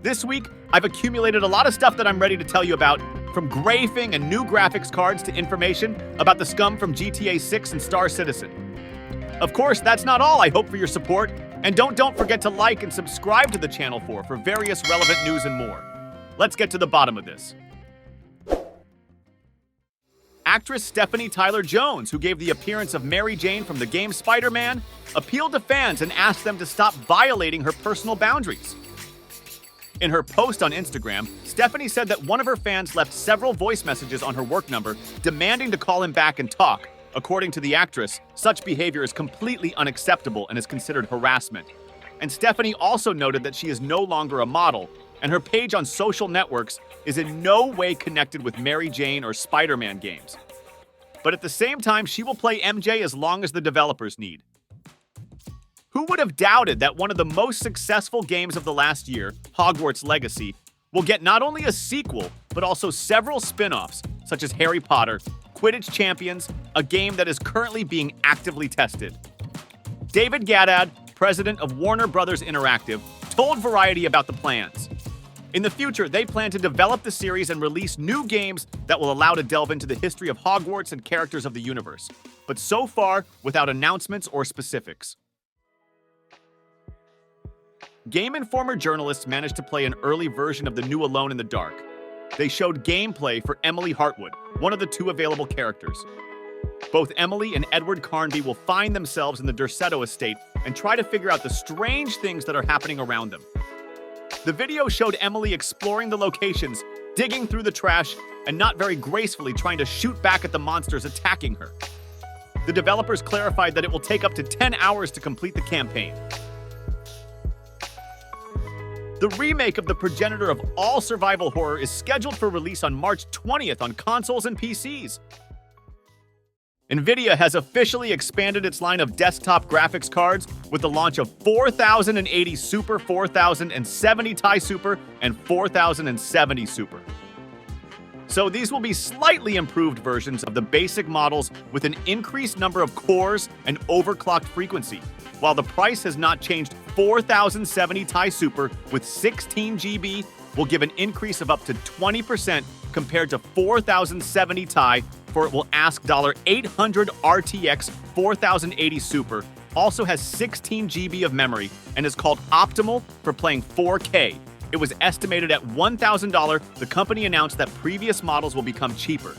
This week, I've accumulated a lot of stuff that I'm ready to tell you about, from grafing and new graphics cards to information about the scum from GTA 6 and Star Citizen. Of course, that's not all. I hope for your support, and don't forget to like and subscribe to the channel for various relevant news and more. Let's get to the bottom of this. Actress Stephanie Tyler-Jones, who gave the appearance of Mary Jane from the game Spider-Man, appealed to fans and asked them to stop violating her personal boundaries. In her post on Instagram, Stephanie said that one of her fans left several voice messages on her work number demanding to call him back and talk. According to the actress, such behavior is completely unacceptable and is considered harassment. And Stephanie also noted that she is no longer a model, and her page on social networks is in no way connected with Mary Jane or Spider-Man games. But at the same time, she will play MJ as long as the developers need. Who would have doubted that one of the most successful games of the last year, Hogwarts Legacy, will get not only a sequel, but also several spin-offs, such as Harry Potter, Quidditch Champions, a game that is currently being actively tested. David Gaddad, president of Warner Brothers Interactive, told Variety about the plans. In the future, they plan to develop the series and release new games that will allow to delve into the history of Hogwarts and characters of the universe, but so far without announcements or specifics. Game Informer journalists managed to play an early version of the new Alone in the Dark. They showed gameplay for Emily Hartwood, one of the two available characters. Both Emily and Edward Carnby will find themselves in the Derceto estate and try to figure out the strange things that are happening around them. The video showed Emily exploring the locations, digging through the trash, and not very gracefully trying to shoot back at the monsters attacking her. The developers clarified that it will take up to 10 hours to complete the campaign. The remake of the progenitor of all survival horror is scheduled for release on March 20th on consoles and PCs. NVIDIA has officially expanded its line of desktop graphics cards with the launch of 4080 Super, 4070 Ti Super, and 4070 Super. So these will be slightly improved versions of the basic models with an increased number of cores and overclocked frequency. While the price has not changed, 4070 Ti Super with 16 GB will give an increase of up to 20% compared to 4070 Ti, for it will ask $800 RTX 4080 Super, also has 16 GB of memory, and is called optimal for playing 4K. It was estimated at $1,000. The company announced that previous models will become cheaper.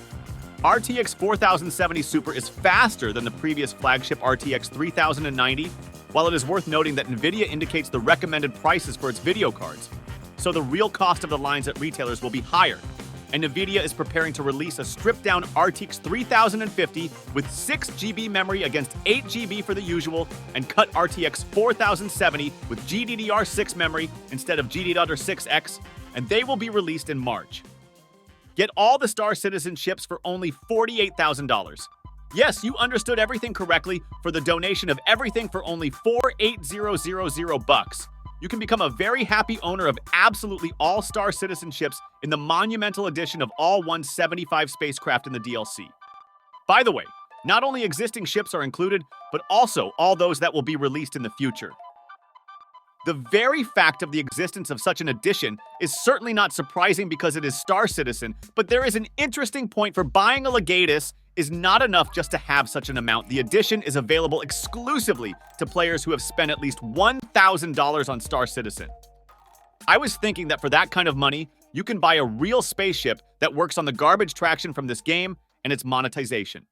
RTX 4070 Super is faster than the previous flagship RTX 3090, while it is worth noting that NVIDIA indicates the recommended prices for its video cards. So the real cost of the lines at retailers will be higher. And NVIDIA is preparing to release a stripped-down RTX 3050 with 6 GB memory against 8 GB for the usual, and cut RTX 4070 with GDDR6 memory instead of GDDR6X, and they will be released in March. Get all the Star Citizen ships for only $48,000. Yes, you understood everything correctly for the donation of everything for only $4,800 You can become a very happy owner of absolutely all Star Citizen ships in the monumental edition of all 175 spacecraft in the DLC. By the way, not only existing ships are included, but also all those that will be released in the future. The very fact of the existence of such an edition is certainly not surprising because it is Star Citizen, but there is an interesting point. For buying a Legatus is not enough just to have such an amount. The edition is available exclusively to players who have spent at least $1,000 on Star Citizen. I was thinking that for that kind of money, you can buy a real spaceship that works on the garbage traction from this game and its monetization.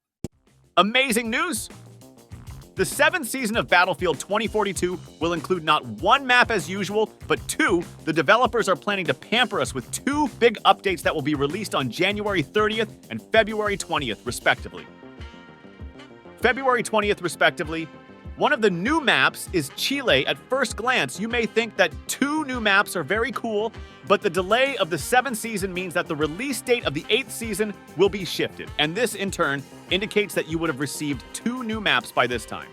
Amazing news! The 7th season of Battlefield 2042 will include not one map as usual, but 2. The developers are planning to pamper us with 2 big updates that will be released on January 30th and February 20th, respectively. February 20th, respectively. One of the new maps is Chile. At first glance, you may think that 2 new maps are very cool, but the delay of the 7th season means that the release date of the 8th season will be shifted, and this, in turn, indicates that you would have received 2 new maps by this time.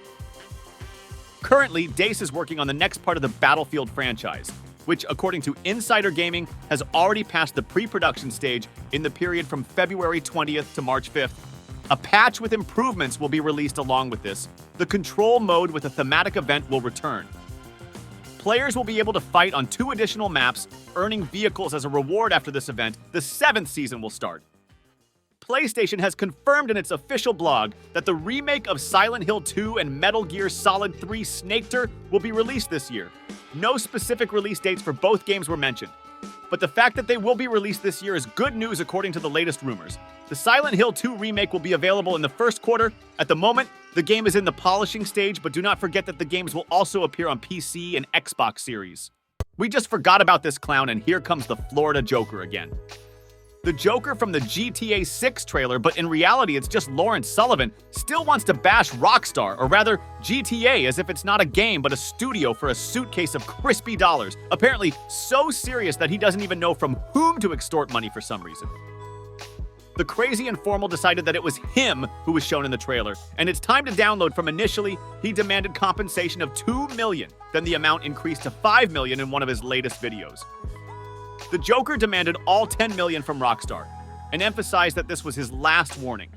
Currently, DICE is working on the next part of the Battlefield franchise, which, according to Insider Gaming, has already passed the pre-production stage in the period from February 20th to March 5th. A patch with improvements will be released along with this. The control mode with a thematic event will return. players will be able to fight on 2 additional maps, earning vehicles as a reward after this event. The 7th season will start. PlayStation has confirmed in its official blog that the remake of Silent Hill 2 and Metal Gear Solid 3 Snakester will be released this year. No specific release dates for both games were mentioned, but the fact that they will be released this year is good news according to the latest rumors. The Silent Hill 2 remake will be available in the first quarter. At the moment, the game is in the polishing stage, but do not forget that the games will also appear on PC and Xbox Series. We just forgot about this clown, and here comes the Florida Joker again. The Joker from the GTA 6 trailer, but in reality it's just Lawrence Sullivan, still wants to bash Rockstar, or rather GTA, as if it's not a game but a studio for a suitcase of crispy dollars. Apparently so serious that he doesn't even know from whom to extort money for some reason. The crazy informal decided that it was him who was shown in the trailer, and it's time to download from initially he demanded compensation of $2 million, then the amount increased to $5 million in one of his latest videos. The Joker demanded all $10 million from Rockstar, and emphasized that this was his last warning.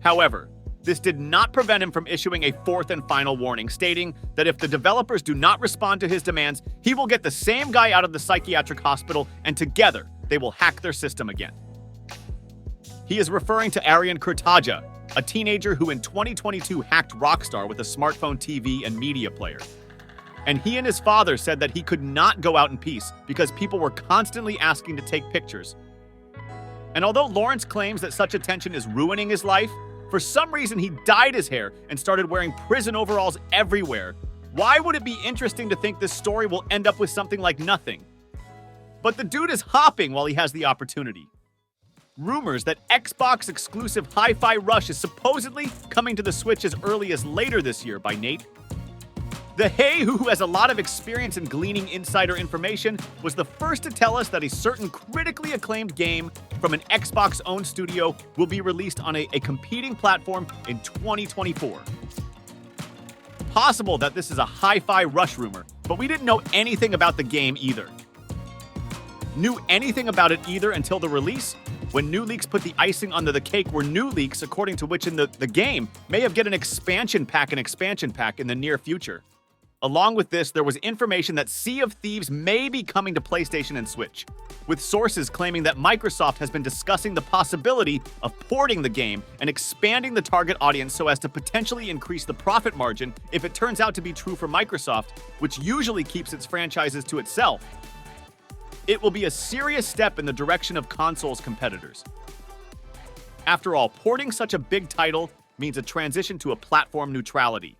However, this did not prevent him from issuing a 4th and final warning, stating that if the developers do not respond to his demands, he will get the same guy out of the psychiatric hospital, and together they will hack their system again. He is referring to Aryan Kurtaja, a teenager who in 2022 hacked Rockstar with a smartphone TV and media player. And he and his father said that he could not go out in peace because people were constantly asking to take pictures. And although Lawrence claims that such attention is ruining his life, for some reason he dyed his hair and started wearing prison overalls everywhere. Why would it be interesting to think this story will end up with something like nothing? But the dude is hopping while he has the opportunity. Rumors that Xbox exclusive Hi-Fi Rush is supposedly coming to the Switch as early as later this year by Nate. The Hey, who has a lot of experience in gleaning insider information, was the first to tell us that a certain critically acclaimed game from an Xbox-owned studio will be released on a competing platform in 2024. Possible that this is a Hi-Fi Rush rumor, but we didn't know anything about the game either. Knew anything about it either until the release, when new leaks put the icing on the cake were new leaks, according to which in the game may have get an expansion pack in the near future. Along with this, there was information that Sea of Thieves may be coming to PlayStation and Switch, with sources claiming that Microsoft has been discussing the possibility of porting the game and expanding the target audience so as to potentially increase the profit margin if it turns out to be true for Microsoft, which usually keeps its franchises to itself. It will be a serious step in the direction of consoles competitors. After all, porting such a big title means a transition to a platform neutrality.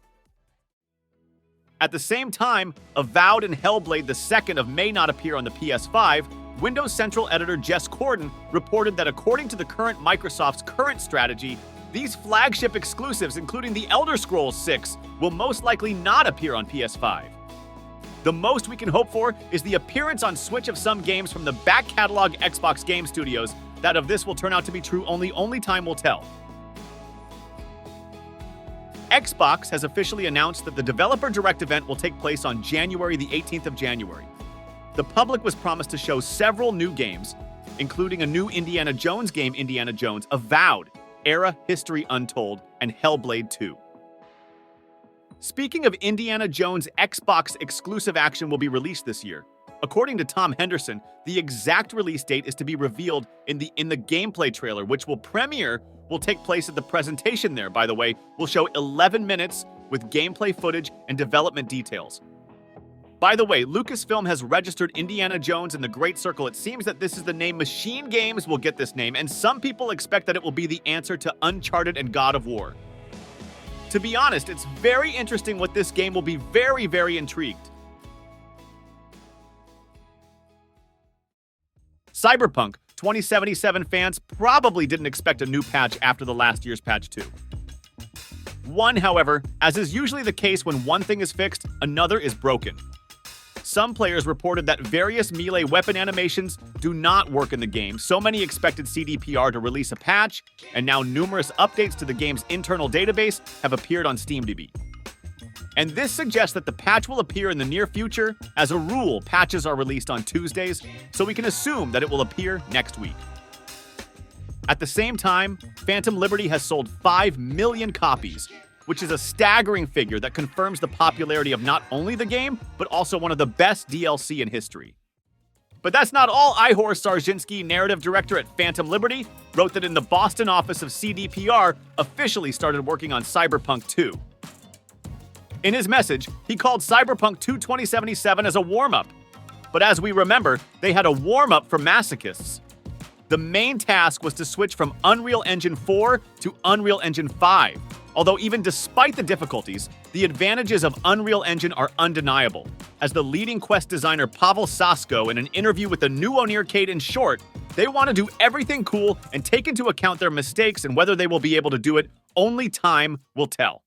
At the same time, Avowed and Hellblade II may not appear on the PS5, Windows Central editor Jess Corden reported that according to the current Microsoft's current strategy, these flagship exclusives, including The Elder Scrolls 6, will most likely not appear on PS5. The most we can hope for is the appearance on Switch of some games from the back catalog Xbox Game Studios. That of this will turn out to be true only time will tell. Xbox has officially announced that the Developer Direct event will take place on January the 18th of January. The public was promised to show several new games, including a new Indiana Jones game, Indiana Jones, Avowed, Era History Untold, and Hellblade 2. Speaking of Indiana Jones, Xbox exclusive action will be released this year. According to Tom Henderson, the exact release date is to be revealed in the gameplay trailer, which will take place at the presentation there, by the way. Will show 11 minutes with gameplay footage and development details. By the way, Lucasfilm has registered Indiana Jones in the Great Circle. It seems that this is the name. Machine Games will get this name, and some people expect that it will be the answer to Uncharted and God of War. To be honest, it's very interesting what this game will be. Very, very intrigued. Cyberpunk 2077 fans probably didn't expect a new patch after the last year's patch 2. One, however, as is usually the case when one thing is fixed, another is broken. Some players reported that various melee weapon animations do not work in the game. So many expected CDPR to release a patch, and now numerous updates to the game's internal database have appeared on SteamDB. And this suggests that the patch will appear in the near future. As a rule, patches are released on Tuesdays, so we can assume that it will appear next week. At the same time, Phantom Liberty has sold 5 million copies, which is a staggering figure that confirms the popularity of not only the game, but also one of the best DLC in history. But that's not all. Ihor Sarzinski, narrative director at Phantom Liberty, wrote that in the Boston office of CDPR officially started working on Cyberpunk 2. In his message, he called Cyberpunk 2 2077 as a warm-up. But as we remember, they had a warm-up for masochists. The main task was to switch from Unreal Engine 4 to Unreal Engine 5. Although even despite the difficulties, the advantages of Unreal Engine are undeniable. As the leading Quest designer Pavel Sasko in an interview with the new Onircade in short, they want to do everything cool and take into account their mistakes, and whether they will be able to do it, only time will tell.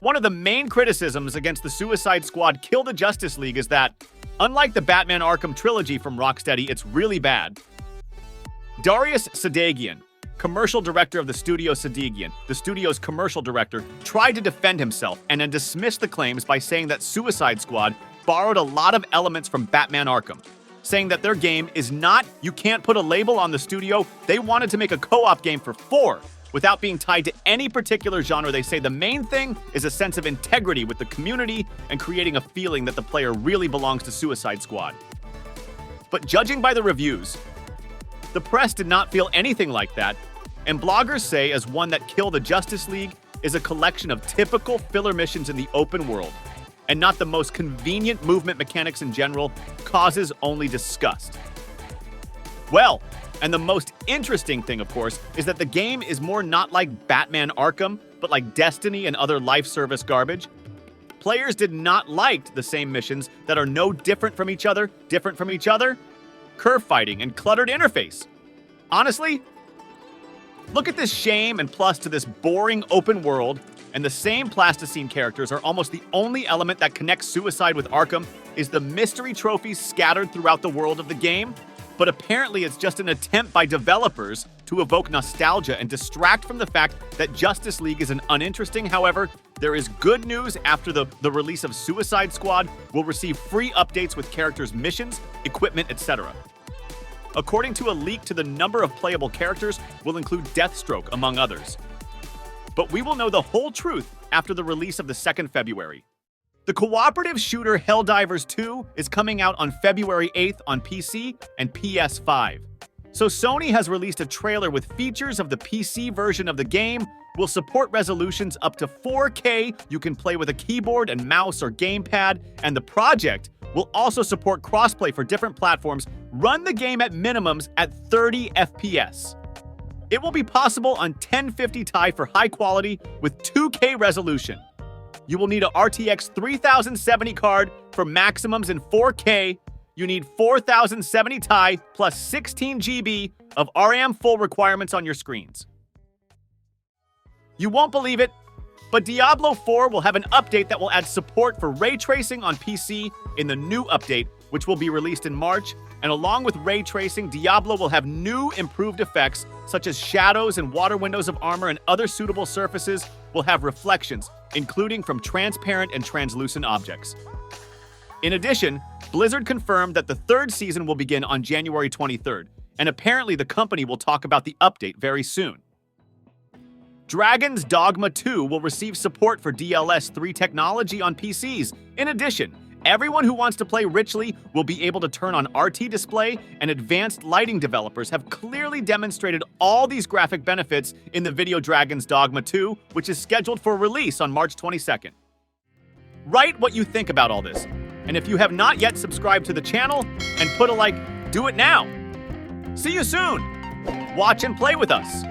One of the main criticisms against the Suicide Squad Kill the Justice League is that, unlike the Batman Arkham trilogy from Rocksteady, it's really bad. Darius Sadagian, commercial director of the studio Sadagian, the studio's commercial director, tried to defend himself and then dismissed the claims by saying that Suicide Squad borrowed a lot of elements from Batman Arkham, saying that their game is not, you can't put a label on the studio. They wanted to make a co-op game for 4, without being tied to any particular genre. They say the main thing is a sense of integrity with the community and creating a feeling that the player really belongs to Suicide Squad. But judging by the reviews, the press did not feel anything like that, and bloggers say as one that Kill the Justice League is a collection of typical filler missions in the open world, and not the most convenient movement mechanics in general, causes only disgust. Well, and the most interesting thing, of course, is that the game is more not like Batman Arkham, but like Destiny and other life service garbage. Players did not like the same missions that are no different from each other, curve fighting, and cluttered interface. Honestly, look at this shame, and plus to this boring open world, and the same plasticine characters are almost the only element that connects Suicide with Arkham is the mystery trophies scattered throughout the world of the game. But apparently it's just an attempt by developers to evoke nostalgia and distract from the fact that Justice League is an uninteresting. However, there is good news. After the release of Suicide Squad, we'll receive free updates with characters' missions, equipment, etc. According to a leak, to the number of playable characters will include Deathstroke, among others. But we will know the whole truth after the release of the 2nd February. The cooperative shooter Helldivers 2 is coming out on February 8th on PC and PS5. So Sony has released a trailer with features of the PC version of the game, will support resolutions up to 4K, you can play with a keyboard and mouse or gamepad, and the project will also support crossplay for different platforms, run the game at minimums at 30 FPS. It will be possible on 1050 Ti for high quality with 2K resolution. You will need a RTX 3070 card for maximums in 4K. You need 4070 Ti plus 16 GB of RAM full requirements on your screens. You won't believe it, but Diablo 4 will have an update that will add support for ray tracing on PC in the new update, which will be released in March. And along with ray tracing, Diablo will have new improved effects such as shadows and water windows of armor, and other suitable surfaces will have reflections, including from transparent and translucent objects. In addition, Blizzard confirmed that the 3rd season will begin on January 23rd, and apparently the company will talk about the update very soon. Dragon's Dogma 2 will receive support for DLS 3 technology on PCs. In addition, everyone who wants to play richly will be able to turn on RT display, and advanced lighting developers have clearly demonstrated all these graphic benefits in the video Dragon's Dogma 2, which is scheduled for release on March 22nd. Write what you think about all this, and if you have not yet subscribed to the channel and put a like, do it now. See you soon. Watch and play with us.